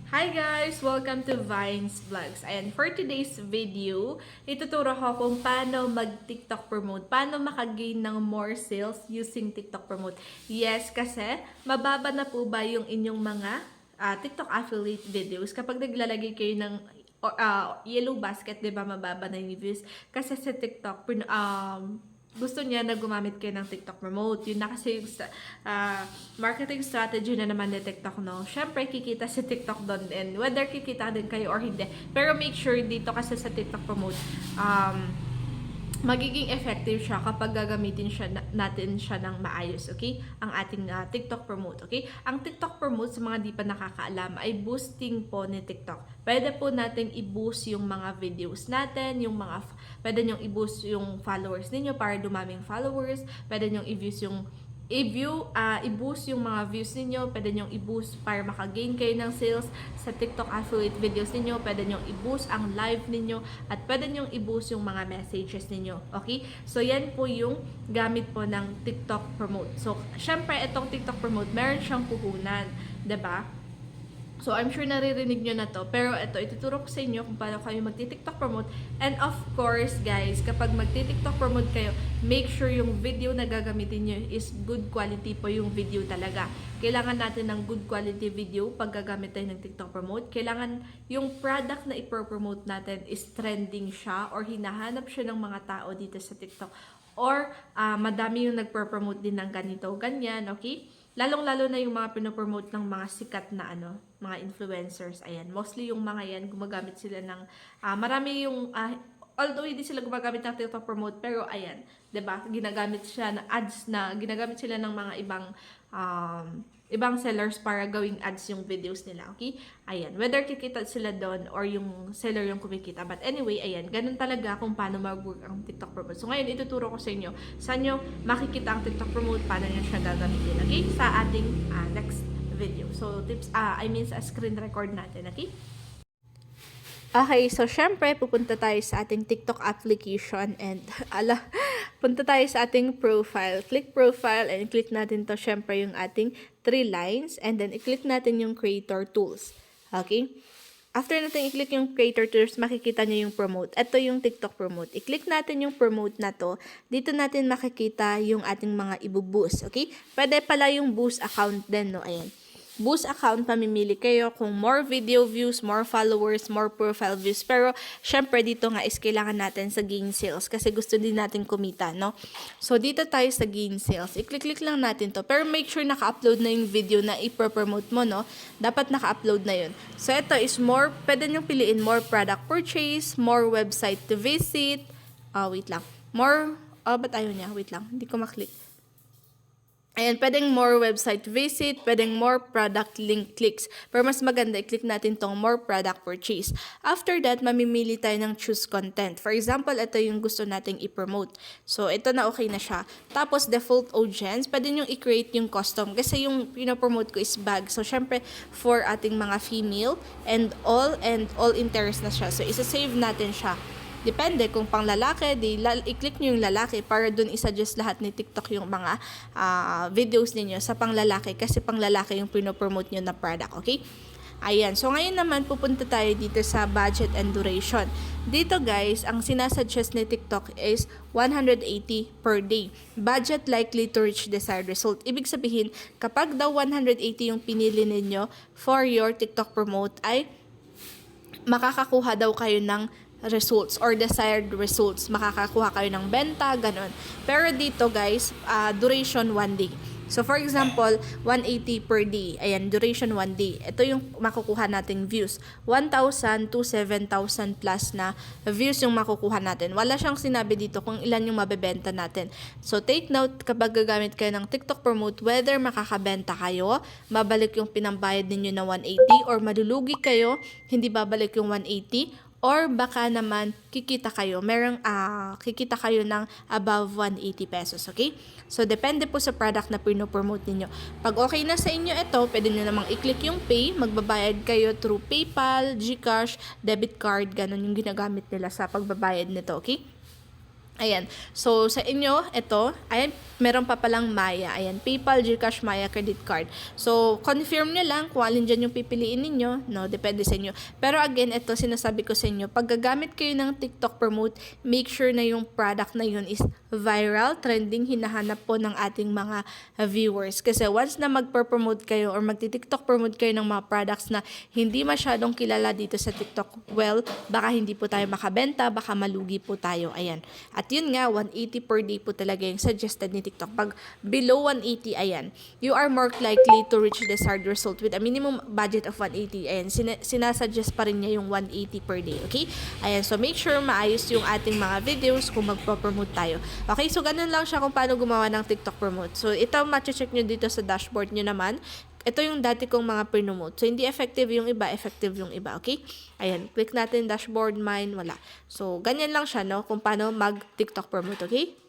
Hi guys! Welcome to Vines Vlogs. And for today's video, ituturo ko kung paano mag-TikTok promote. Paano makagain ng more sales using TikTok promote. Yes, kasi mababa na po ba yung inyong mga TikTok affiliate videos kapag naglalagay kayo ng yellow basket, di ba mababa na yung views? Kasi sa TikTok, gusto niya na gumamit kayo ng TikTok promote. Yun na kasi yung marketing strategy na naman ni TikTok, no? Syempre, kikita si TikTok doon and whether kikita din kayo or hindi. Pero make sure dito kasi sa TikTok promote, magiging effective siya kapag gagamitin natin siya ng maayos, okay? Ang ating TikTok promote, okay? Ang TikTok promote, sa mga di pa nakakaalam, ay boosting po ni TikTok. Pwede po natin i-boost yung mga videos natin, pwede nyo i-boost yung followers ninyo para dumaming followers, pwede nyo i-boost yung mga views niyo, pwede nyo i-boost para makagain kayo ng sales sa TikTok affiliate videos niyo, pwede nyo i-boost ang live niyo, at pwede nyo i-boost yung mga messages niyo. Okay? So, yan po yung gamit po ng TikTok promote. So, syempre, itong TikTok promote, meron siyang puhunan. 'Di ba? So, I'm sure naririnig nyo na to. Pero ito, ituturo ko sa inyo kung paano kayo magti-TikTok promote. And of course, guys, kapag magti-TikTok promote kayo, make sure yung video na gagamitin nyo is good quality po yung video talaga. Kailangan natin ng good quality video pag gagamit tayo ng TikTok promote. Kailangan yung product na ipropromote natin is trending siya or hinahanap siya ng mga tao dito sa TikTok. Or madami yung nagpo-promote din ng ganito, ganyan, okay? Lalong-lalo na yung mga pinopromote ng mga sikat na mga influencers. Ayan, mostly yung mga yan, gumagamit sila ng, marami yung, although hindi sila gumagamit ng TikTok promote, pero ayan, 'di ba? Ginagamit siya na ads na, ginagamit sila ng mga ibang sellers para gawing ads yung videos nila, okay? Ayan, whether kikita sila doon or yung seller yung kumikita. But anyway, ayan, ganun talaga kung paano mag-work ang TikTok promote. So ngayon, ituturo ko sa inyo saan nyo makikita ang TikTok promote, paano nyo siya gagamitin, okay? Sa ating next video. So, sa screen record natin, okay? Okay, so syempre, pupunta tayo sa ating TikTok application and punta tayo sa ating profile. Click profile and click natin to syempre yung ating 3 lines and then i-click natin yung creator tools. Okay? After natin i-click yung creator tools, makikita nyo yung promote. Ito yung TikTok promote. I-click natin yung promote na to. Dito natin makikita yung ating mga ibu-boost. Okay? Pwede pala yung boost account din, no? Ayan. Boost account, pamimili kayo kung more video views, more followers, more profile views. Pero, syempre, dito nga is kailangan natin sa gain sales kasi gusto din natin kumita, no? So, dito tayo sa gain sales. I-click lang natin to. Pero, make sure naka-upload na yung video na i-promote mo, no? Dapat naka-upload na yun. So, ito is more, pwede nyo piliin more product purchase, more website to visit. Wait lang. More, ba't ayaw niya? Wait lang. Hindi ko maklik. Ayan, pwedeng more website visit, pwedeng more product link clicks. Pero mas maganda, i-click natin tong more product purchase. After that, mamimili tayo ng choose content. For example, ito yung gusto nating i-promote. So, ito na okay na siya. Tapos, default audience, pwede nyo i-create yung custom. Kasi yung pinopromote ko is bag. So, syempre, for ating mga female and all interest na siya. So, isa-save natin siya. Depende kung pang lalaki, i-click nyo yung lalaki para dun isa-suggest lahat ni TikTok yung mga videos ninyo sa pang lalaki kasi pang lalaki yung pinopromote nyo na product, okay? Ayan, so ngayon naman pupunta tayo dito sa budget and duration. Dito guys, ang sinasuggest ni TikTok is 180 per day. Budget likely to reach desired result. Ibig sabihin, kapag daw 180 yung pinili ninyo for your TikTok promote ay makakakuha daw kayo ng results or desired results. Makakakuha kayo ng benta, ganun. Pero dito guys, duration 1 day. So for example, 180 per day. Ayan, duration 1 day. Ito yung makukuha nating views. 1,000 to 7,000 plus na views yung makukuha natin. Wala siyang sinabi dito kung ilan yung mabebenta natin. So take note kapag gagamit kayo ng TikTok promote, whether makakabenta kayo, babalik yung pinambayad ninyo na 180 or malulugi kayo, hindi babalik yung 180 or baka naman kikita kayo. Kikita kayo ng above 180 pesos, okay? So, depende po sa product na pinopromote ninyo. Pag okay na sa inyo ito, pwede nyo namang i-click yung pay. Magbabayad kayo through PayPal, GCash, debit card, ganun yung ginagamit nila sa pagbabayad nito, okay? Ayan. So, sa inyo, ito, ayan, meron pa palang Maya. Ayan, PayPal, GCash, Maya, credit card. So, confirm nyo lang kung alin dyan yung pipiliin ninyo. No, depende sa inyo. Pero again, ito, sinasabi ko sa inyo, pag gagamit kayo ng TikTok promote, make sure na yung product na yun is viral, trending, hinahanap po ng ating mga viewers. Kasi once na magpo-promote kayo or magti-TikTok promote kayo ng mga products na hindi masyadong kilala dito sa TikTok, well, baka hindi po tayo makabenta, baka malugi po tayo. Ayan. At yun nga, 180 per day po talaga yung suggested ni TikTok. Pag below 180, ayan, you are more likely to reach desired result with a minimum budget of 180. Ayan, sinasuggest pa rin niya yung 180 per day, okay? Ayan, so make sure maayos yung ating mga videos kung magpo-promote tayo. Okay, so ganun lang siya kung paano gumawa ng TikTok promote. So ito, check nyo dito sa dashboard nyo naman. Ito yung dati kong mga pre-promote. So, hindi effective yung iba, effective yung iba, okay? Ayan, click natin dashboard, mine, wala. So, ganyan lang siya, no? Kung paano mag-TikTok promote, okay?